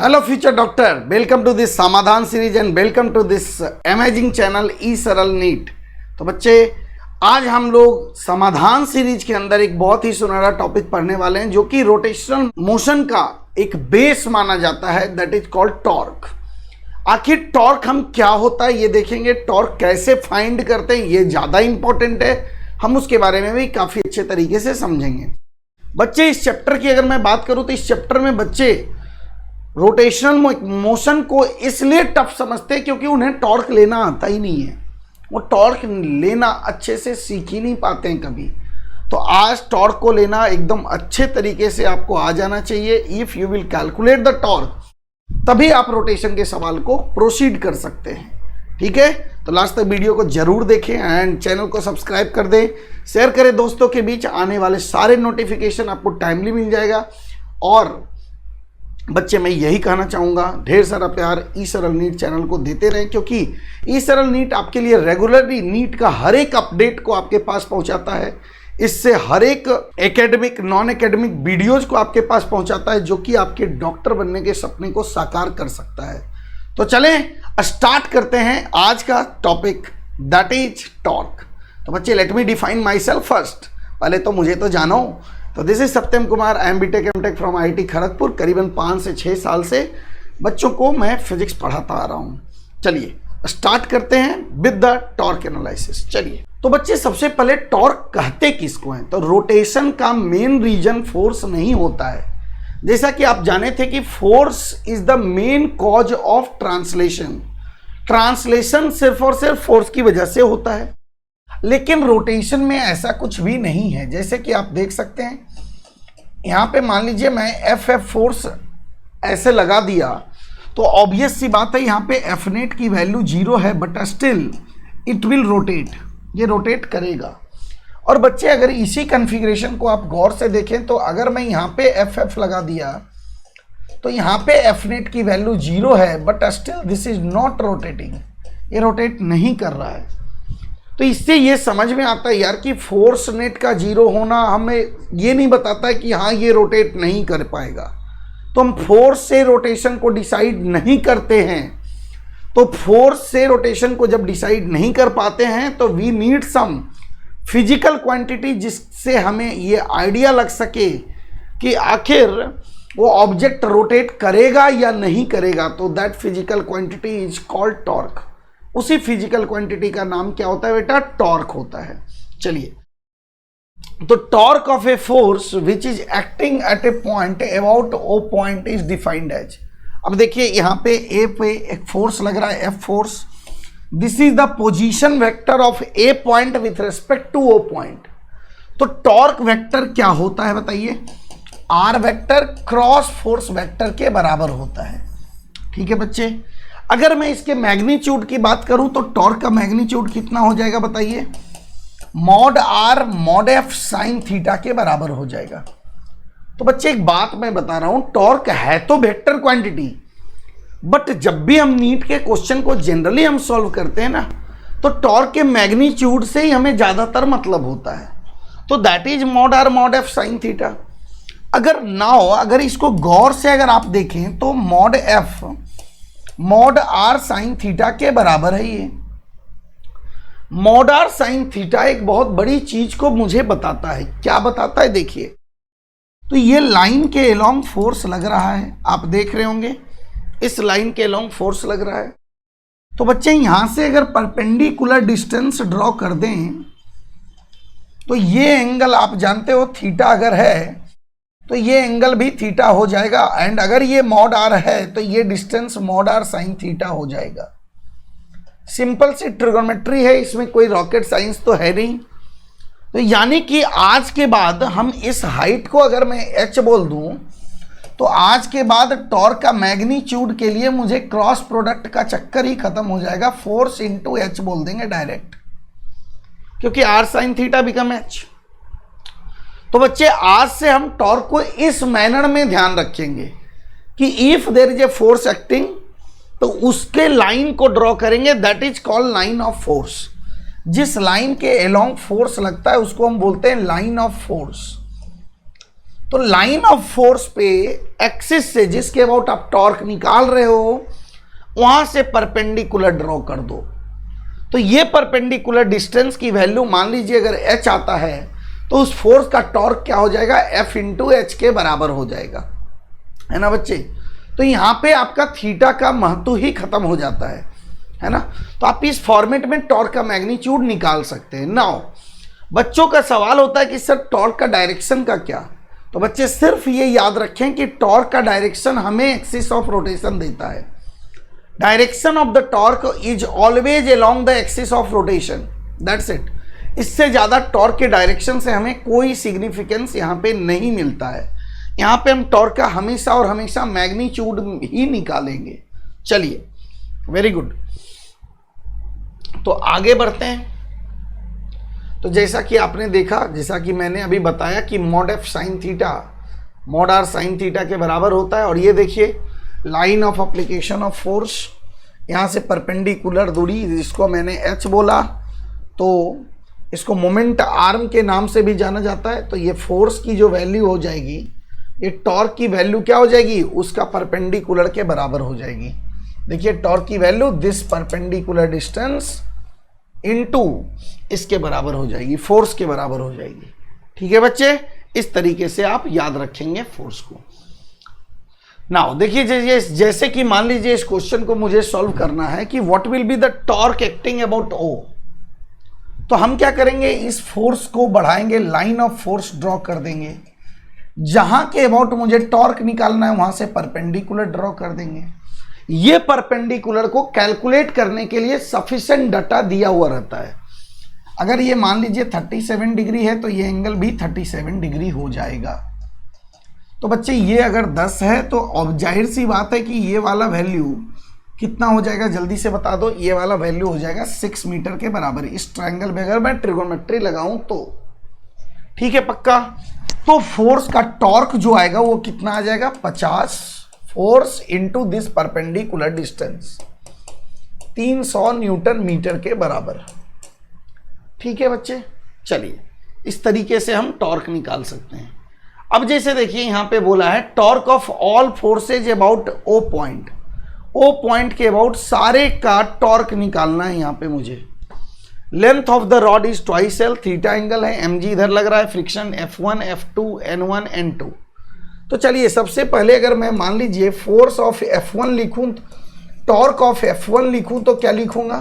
Hello future doctor, welcome to this Samadhan series and welcome to this amazing channel E Saral NEET. तो बच्चे, आज हम लोग समाधान सीरीज के अंदर एक बहुत ही सुनहरा टॉपिक पढ़ने वाले हैं जो कि रोटेशनल मोशन का एक बेस माना जाता है, दैट इज कॉल्ड टॉर्क। आखिर टॉर्क हम क्या होता है ये देखेंगे, टॉर्क कैसे फाइंड करते हैं ये ज़्यादा इंपॉर्टेंट है, हम उसके बारे में भी काफ़ी अच्छे तरीके से समझेंगे। बच्चे, इस चैप्टर की अगर मैं बात करूँ तो इस चैप्टर में बच्चे रोटेशनल मोशन को इसलिए टफ समझते हैं क्योंकि उन्हें टॉर्क लेना आता ही नहीं है, वो टॉर्क लेना अच्छे से सीख ही नहीं पाते हैं कभी। तो आज टॉर्क को लेना एकदम अच्छे तरीके से आपको आ जाना चाहिए। If you will calculate the torque तभी आप रोटेशन के सवाल को प्रोसीड कर सकते हैं। ठीक है, तो लास्ट तक वीडियो को जरूर देखें एंड चैनल को सब्सक्राइब कर दें, शेयर करें दोस्तों के बीच। आने वाले सारे नोटिफिकेशन आपको टाइमली मिल जाएगा। और बच्चे, मैं यही कहना चाहूँगा, ढेर सारा प्यार ई सरल नीट चैनल को देते रहें, क्योंकि ई सरल नीट आपके लिए रेगुलरली नीट का हर एक अपडेट को आपके पास पहुँचाता है। इससे हर एक एकेडमिक नॉन एकेडमिक वीडियोज़ को आपके पास पहुँचाता है जो कि आपके डॉक्टर बनने के सपने को साकार कर सकता है। तो चलें स्टार्ट करते हैं आज का टॉपिक, दैट इज टॉर्क। तो बच्चे, let me define myself first. पहले तो मुझे तो जानो। तो this is Satyam Kumar, I am BTech MTech from IIT Kharagpur. करीबन 5 से 6 साल से बच्चों को मैं फिजिक्स पढ़ाता आ रहा हूँ। चलिए स्टार्ट करते हैं विद द टॉर्क एनालिसिस। चलिए, तो बच्चे सबसे पहले टॉर्क कहते किसको हैं? तो रोटेशन का मेन रीजन फोर्स नहीं होता है। जैसा कि आप जाने थे कि force is the main cause of translation. Translation सिर्फ और सिर्फ फोर्स की वजह से होता है, लेकिन रोटेशन में ऐसा कुछ भी नहीं है। जैसे कि आप देख सकते हैं यहाँ पे, मान लीजिए मैं एफ फोर्स ऐसे लगा दिया तो ऑब्वियस सी बात है यहाँ पे एफ नेट की वैल्यू 0 है, but still it will rotate, ये रोटेट करेगा। और बच्चे, अगर इसी कन्फिग्रेशन को आप गौर से देखें तो अगर मैं यहाँ पे एफ लगा दिया तो यहाँ पे एफ नेट की वैल्यू 0 है, but still this is not rotating, ये रोटेट नहीं कर रहा है। तो इससे ये समझ में आता है यार कि फोर्स नेट का 0 होना हमें ये नहीं बताता है कि हाँ ये रोटेट नहीं कर पाएगा। तो हम फोर्स से रोटेशन को डिसाइड नहीं करते हैं। तो फोर्स से रोटेशन को जब डिसाइड नहीं कर पाते हैं तो we need some physical quantity जिससे हमें ये आइडिया लग सके कि आखिर वो ऑब्जेक्ट रोटेट करेगा या नहीं करेगा। तो that physical quantity is called torque. उसी फिजिकल क्वांटिटी का नाम क्या होता है बेटा? टॉर्क होता है। चलिए, तो torque of a force which is acting at a point about O point is defined as. अब देखिए यहाँ पे ए पे एक फोर्स लग रहा है, F force. This is the position vector of a point with respect to O point. तो टॉर्क वेक्टर क्या होता है बताइए? R vector cross force vector के बराबर होता है। ठीक है बच्चे, अगर मैं इसके मैग्नीट्यूड की बात करूं तो टॉर्क का मैग्नीट्यूड कितना हो जाएगा बताइए? Mod R mod F sine theta के बराबर हो जाएगा। तो बच्चे, एक बात मैं बता रहा हूं, टॉर्क है तो वेक्टर क्वांटिटी, बट जब भी हम नीट के क्वेश्चन को जनरली हम सॉल्व करते हैं ना, तो टॉर्क के मैग्नीट्यूड से ही हमें ज्यादातर मतलब होता है। तो that is mod R mod F sine theta. अगर ना हो, अगर इसको गौर से अगर आप देखें तो mod F mod r sine theta के बराबर है। ये मॉड आर साइन थीटा एक बहुत बड़ी चीज को मुझे बताता है। क्या बताता है देखिए, तो ये लाइन के एलोंग फोर्स लग रहा है, आप देख रहे होंगे इस लाइन के एलोंग फोर्स लग रहा है। तो बच्चे, यहां से अगर परपेंडिकुलर डिस्टेंस ड्रॉ कर दें तो ये एंगल आप जानते हो थीटा अगर है तो ये एंगल भी थीटा हो जाएगा, एंड अगर ये मॉड आर है तो ये distance mod r sine theta हो जाएगा। सिंपल सी ट्रिगोनोमेट्री है, इसमें कोई रॉकेट साइंस तो है नहीं। तो यानी कि आज के बाद हम इस हाइट को अगर मैं h बोल दूं तो आज के बाद टॉर्क का मैग्नीट्यूड के लिए मुझे क्रॉस प्रोडक्ट का चक्कर ही खत्म हो जाएगा, फोर्स इंटू h बोल देंगे डायरेक्ट, क्योंकि r sine theta become h। तो बच्चे, आज से हम टॉर्क को इस मैनर में ध्यान रखेंगे कि if there is a force acting तो उसके लाइन को ड्रॉ करेंगे, that is called line of force. जिस लाइन के अलोंग फोर्स लगता है उसको हम बोलते हैं लाइन ऑफ फोर्स। तो लाइन ऑफ फोर्स पे एक्सिस से जिसके अबाउट आप टॉर्क निकाल रहे हो वहां से परपेंडिकुलर ड्रॉ कर दो। तो ये परपेंडिकुलर डिस्टेंस की वैल्यू मान लीजिए अगर h आता है तो उस फोर्स का टॉर्क क्या हो जाएगा, F इंटू एच के बराबर हो जाएगा, है ना बच्चे। तो यहाँ पे आपका थीटा का महत्व ही खत्म हो जाता है ना। तो आप इस फॉर्मेट में टॉर्क का मैग्नीट्यूड निकाल सकते हैं। नाउ बच्चों का सवाल होता है कि सर टॉर्क का डायरेक्शन का क्या। तो बच्चे सिर्फ ये याद रखें कि टॉर्क का डायरेक्शन हमें एक्सिस ऑफ रोटेशन देता है। Direction of the torque is always along the axis of rotation, that's it. इससे ज़्यादा टॉर्क के डायरेक्शन से हमें कोई सिग्निफिकेंस यहाँ पे नहीं मिलता है। यहाँ पे हम टॉर्क का हमेशा और हमेशा मैग्नीट्यूड ही निकालेंगे। चलिए, वेरी गुड। तो आगे बढ़ते हैं। तो जैसा कि आपने देखा, जैसा कि मैंने अभी बताया कि mod F sine theta mod r sine theta के बराबर होता है। और ये देखिए line of application of force, यहाँ से परपेंडिकुलर दूरी जिसको मैंने एच बोला, तो इसको मोमेंट आर्म के नाम से भी जाना जाता है। तो ये फोर्स की जो वैल्यू हो जाएगी, ये टॉर्क की वैल्यू क्या हो जाएगी, उसका परपेंडिकुलर के बराबर हो जाएगी। देखिए टॉर्क की value this perpendicular distance into इसके बराबर हो जाएगी, फोर्स के बराबर हो जाएगी। ठीक है बच्चे, इस तरीके से आप याद रखेंगे फोर्स को। नाउ देखिए जैसे कि मान लीजिए इस क्वेश्चन को मुझे सॉल्व करना है कि what will be the torque acting about O. तो हम क्या करेंगे, इस फोर्स को बढ़ाएंगे, लाइन ऑफ फोर्स ड्रॉ कर देंगे। जहां के अबाउट मुझे टॉर्क निकालना है वहां से परपेंडिकुलर ड्रॉ कर देंगे। ये परपेंडिकुलर को कैलकुलेट करने के लिए सफिशिएंट डाटा दिया हुआ रहता है। अगर ये मान लीजिए 37 डिग्री है तो ये एंगल भी 37 डिग्री हो जाएगा। तो बच्चे ये अगर 10 है तो अब जाहिर सी बात है कि ये वाला वैल्यू कितना हो जाएगा, जल्दी से बता दो। ये वाला वैल्यू हो जाएगा 6 मीटर के बराबर। इस ट्रायंगल में अगर मैं ट्रिगोनोमेट्री लगाऊं तो ठीक है पक्का। तो फोर्स का टॉर्क जो आएगा वो कितना आ जाएगा, 50 force into this perpendicular distance, 300 newton metre के बराबर। ठीक है बच्चे, चलिए इस तरीके से हम टॉर्क निकाल सकते हैं। अब जैसे देखिए यहां पे बोला है torque of all forces about O point. O point के अबाउट सारे का टॉर्क निकालना है। यहां पे मुझे length of the rod is twice L, theta angle है, mg इधर लग रहा है, friction F1 F2 N1 N2। तो चलिए सबसे पहले अगर मैं मान लीजिए फोर्स ऑफ F1 लिखूं, टॉर्क ऑफ F1 लिखूं तो क्या लिखूंगा।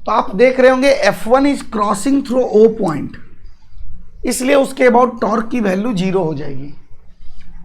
तो आप देख रहे होंगे F1 is crossing through O point, इसलिए उसके अबाउट टॉर्क की वैल्यू 0 हो जाएगी।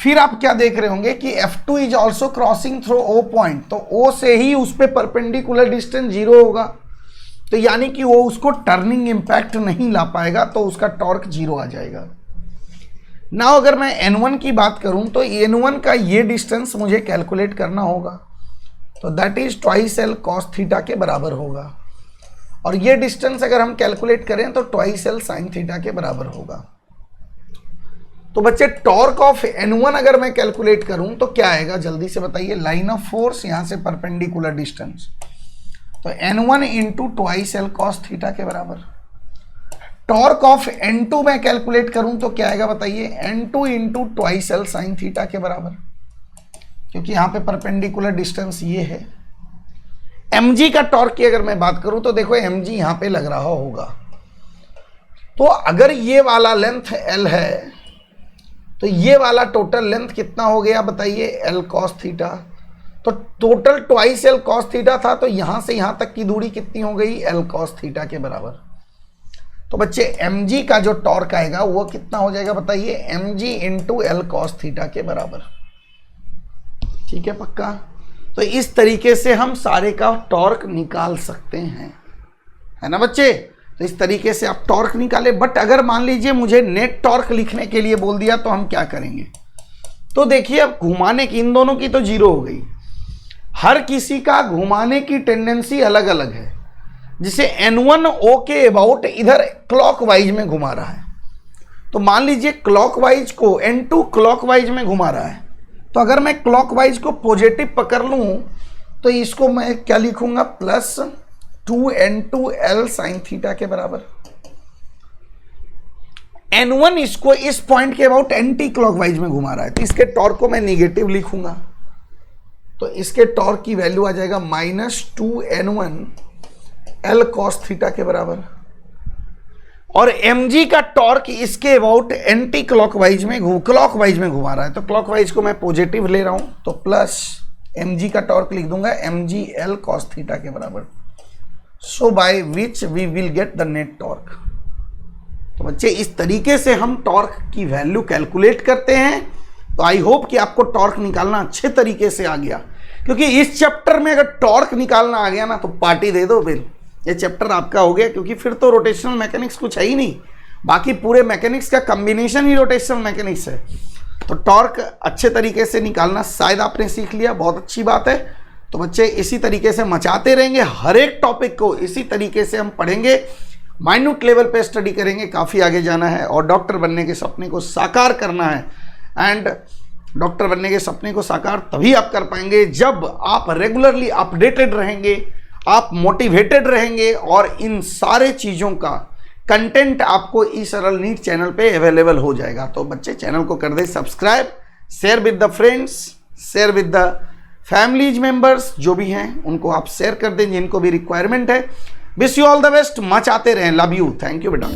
फिर आप क्या देख रहे होंगे कि F2 is also crossing through O point, तो O से ही उस पर परपेंडिकुलर डिस्टेंस 0 होगा। तो यानी कि वो उसको टर्निंग इंपैक्ट नहीं ला पाएगा, तो उसका टॉर्क 0 आ जाएगा। ना अगर मैं N1 की बात करूं तो N1 का ये डिस्टेंस मुझे कैलकुलेट करना होगा। तो that is twice L cos theta के बराबर होगा। और ये डिस्टेंस अगर हम कैलकुलेट करें तो ट्वाइस एल साइन थीटा के बराबर होगा। तो बच्चे टॉर्क ऑफ N1 अगर मैं कैलकुलेट करूं तो क्या आएगा, जल्दी से बताइए। लाइन ऑफ फोर्स, यहां से परपेंडिकुलर डिस्टेंस, तो N1 into twice L cos theta के बराबर। टॉर्क ऑफ N2 मैं कैलकुलेट करूं तो क्या आएगा बताइए, N2 into twice L sine theta के बराबर, क्योंकि यहां पे परपेंडिकुलर डिस्टेंस ये है। mg का टॉर्क की अगर मैं बात करूं तो देखो mg यहां पे लग रहा होगा। तो अगर ये वाला लेंथ l है तो ये वाला टोटल लेंथ कितना हो गया बताइए, l cos थीटा। तो total twice l cos theta था, तो यहां से यहां तक की दूरी कितनी हो गई, l cos थीटा के बराबर। तो बच्चे mg का जो टॉर्क आएगा वो कितना हो जाएगा बताइए, mg into l cos theta के बराबर। ठीक है पक्का। तो इस तरीके से हम सारे का टॉर्क निकाल सकते हैं, है ना बच्चे। तो इस तरीके से आप टॉर्क निकाले। बट अगर मान लीजिए मुझे नेट टॉर्क लिखने के लिए बोल दिया तो हम क्या करेंगे। तो देखिए अब घुमाने की इन दोनों की तो 0 हो गई। हर किसी का घुमाने की टेंडेंसी अलग अलग है। जिसे N1 O के अबाउट इधर क्लॉकवाइज में घुमा रहा है, तो मान लीजिए क्लॉकवाइज को N2 क्लॉकवाइज में घुमा रहा है। तो अगर मैं क्लॉकवाइज को पॉजिटिव पकड़ लूं तो इसको मैं क्या लिखूंगा, प्लस 2N2L साइन थीटा के बराबर। N1 इसको इस पॉइंट के अबाउट एंटी क्लॉकवाइज में घुमा रहा है, तो इसके टॉर्क को मैं निगेटिव लिखूंगा, तो इसके टॉर्क की वैल्यू आ जाएगा -2n1 L cos थीटा के बराबर। और mg का टॉर्क इसके अबाउट एंटी क्लॉकवाइज में क्लॉकवाइज में घुमा रहा है, तो क्लॉकवाइज को मैं पॉजिटिव ले रहा हूं, तो प्लस mg का टॉर्क लिख दूंगा mg L cos थीटा के बराबर। So by which we will get the net torque. तो बच्चे इस तरीके से हम टॉर्क की वैल्यू कैलकुलेट करते हैं। तो आई होप कि आपको टॉर्क निकालना अच्छे तरीके से आ गया, क्योंकि इस चैप्टर में अगर टॉर्क निकालना आ गया ना तो पार्टी दे दो, फिर ये चैप्टर आपका हो गया, क्योंकि फिर तो रोटेशनल मैकेनिक्स कुछ है ही नहीं, बाकी पूरे मैकेनिक्स का कॉम्बिनेशन ही रोटेशनल मैकेनिक्स है। तो टॉर्क अच्छे तरीके से निकालना शायद आपने सीख लिया, बहुत अच्छी बात है। तो बच्चे इसी तरीके से मचाते रहेंगे, हर एक टॉपिक को इसी तरीके से हम पढ़ेंगे, माइन्यूट लेवल पे स्टडी करेंगे, काफ़ी आगे जाना है और डॉक्टर बनने के सपने को साकार करना है। एंड डॉक्टर बनने के सपने को साकार तभी आप कर पाएंगे जब आप रेगुलरली अपडेटेड रहेंगे, आप मोटिवेटेड रहेंगे और इन सारे चीज़ों का कंटेंट आपको ई सरल नीट चैनल पे अवेलेबल हो जाएगा। तो बच्चे चैनल को कर दे subscribe, share with the friends, share with the families members, जो भी हैं उनको आप शेयर कर दें जिनको भी रिक्वायरमेंट है। Wish you all the best, मचाते रहें, लव यू, थैंक यू बेटा।